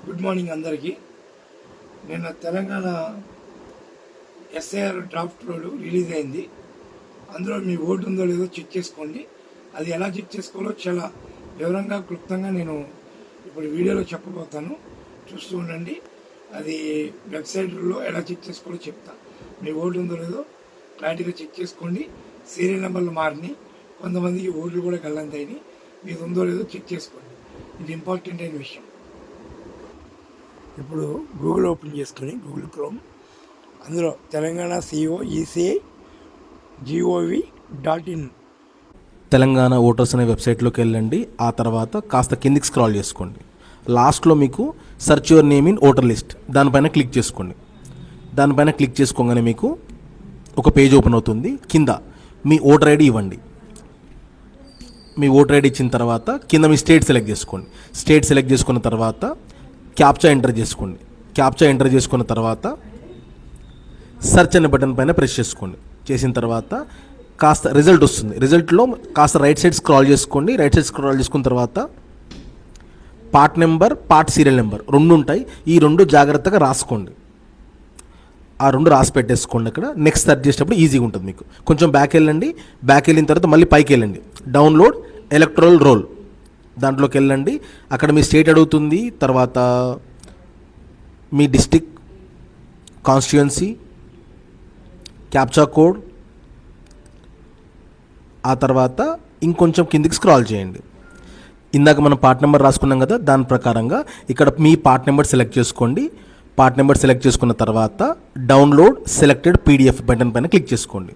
Good morning అందరికీ. నిన్న Telangana SIR draft road release అయింది. అందులో మీ ఓటు ఉందో లేదో చెక్ చేసుకోండి. అది ఎలా చెక్ చేసుకోవాలో చాలా వివరంగా క్లుప్తంగా నేను ఇప్పుడు వీడియోలో చెప్పబోతాను, చూస్తూ ఉండండి. అది వెబ్సైట్లో ఎలా చెక్ చేసుకోవాలో చెప్తా. మీ ఓటు ఉందో లేదో క్లారిటీగా చెక్ చేసుకోండి. సీరియల్ నెంబర్లు మారినాయి, కొంతమందికి ఓట్లు కూడా గల్లంతైనాయి. మీది ఉందో లేదో చెక్ చేసుకోండి, ఇది ఇంపార్టెంట్ అయిన విషయం. ఇప్పుడు గూగుల్ ఓపెన్ చేసుకొని గూగుల్ క్రోమ్, అందులో Telangana COECI GOV.in Telangana voters అనే వెబ్సైట్లోకి వెళ్ళండి. ఆ తర్వాత కాస్త కిందికి స్క్రాల్ చేసుకోండి. లాస్ట్లో మీకు search your name in voter list దానిపైన క్లిక్ చేసుకోండి. దానిపైన క్లిక్ చేసుకోగానే మీకు ఒక పేజ్ ఓపెన్ అవుతుంది. కింద మీ ఓటర్ ఐడి ఇవ్వండి. మీ ఓటర్ ఐడి ఇచ్చిన తర్వాత కింద మీ స్టేట్ సెలెక్ట్ చేసుకోండి. స్టేట్ సెలెక్ట్ చేసుకున్న తర్వాత క్యాప్చా ఎంటర్ చేసుకోండి. క్యాప్చా ఎంటర్ చేసుకున్న తర్వాత సెర్చ్ అనే బటన్ పైన ప్రెస్ చేసుకోండి. చేసిన తర్వాత కాస్త రిజల్ట్ వస్తుంది. రిజల్ట్లో కాస్త రైట్ సైడ్ స్క్రాల్ చేసుకోండి. రైట్ సైడ్ స్క్రాల్ చేసుకున్న తర్వాత part number, part serial number రెండు ఉంటాయి. ఈ రెండు జాగ్రత్తగా రాసుకోండి. ఆ రెండు రాసి పెట్టేసుకోండి. అక్కడ నెక్స్ట్ సెర్చ్ చేసేటప్పుడు ఈజీగా ఉంటుంది మీకు. కొంచెం బ్యాక్ వెళ్ళండి. బ్యాక్ వెళ్ళిన తర్వాత మళ్ళీ పైకి వెళ్ళండి. డౌన్లోడ్ ఎలక్టరల్ రోల్ దాంట్లోకి వెళ్ళండి. అక్కడ మీ స్టేట్ అడుగుతుంది, తర్వాత మీ డిస్టిక్, కాన్స్టిట్యుయెన్సీ, క్యాప్చా కోడ్, ఆ తర్వాత ఇంకొంచెం కిందికి స్క్రాల్ చేయండి. ఇందాక మనం పార్ట్ నెంబర్ రాసుకున్నాం కదా, దాని ప్రకారంగా ఇక్కడ మీ పార్ట్ నెంబర్ సెలెక్ట్ చేసుకోండి. పార్ట్ నెంబర్ సెలెక్ట్ చేసుకున్న తర్వాత డౌన్లోడ్ సెలెక్టెడ్ PDF బటన్ పైన క్లిక్ చేసుకోండి.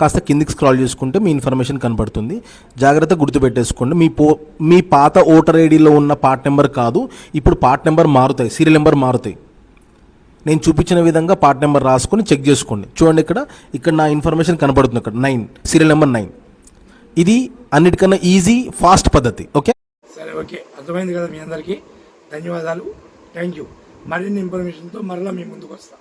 కాస్త కిందికి స్క్రాల్ చేసుకుంటే మీ ఇన్ఫర్మేషన్ కనబడుతుంది. జాగ్రత్తగా గుర్తుపెట్టేసుకోండి. మీ పాత ఓటర్ ఐడిలో ఉన్న పార్ట్ నెంబర్ కాదు, ఇప్పుడు పార్ట్ నెంబర్ మారుతాయి, సీరియల్ నెంబర్ మారుతాయి. నేను చూపించిన విధంగా పార్ట్ నెంబర్ రాసుకొని చెక్ చేసుకోండి. చూడండి, ఇక్కడ నా ఇన్ఫర్మేషన్ కనబడుతుంది. ఇక్కడ 9, సీరియల్ నెంబర్ 9. ఇది అన్నిటికన్నా ఈజీ, ఫాస్ట్ పద్ధతి. ఓకే, సరే, ఓకే, అర్థమైంది కదా మీ అందరికీ. ధన్యవాదాలు, థ్యాంక్ యూ. మరిన్ని ఇన్ఫర్మేషన్తో మరలా మీ ముందుకు వస్తాం.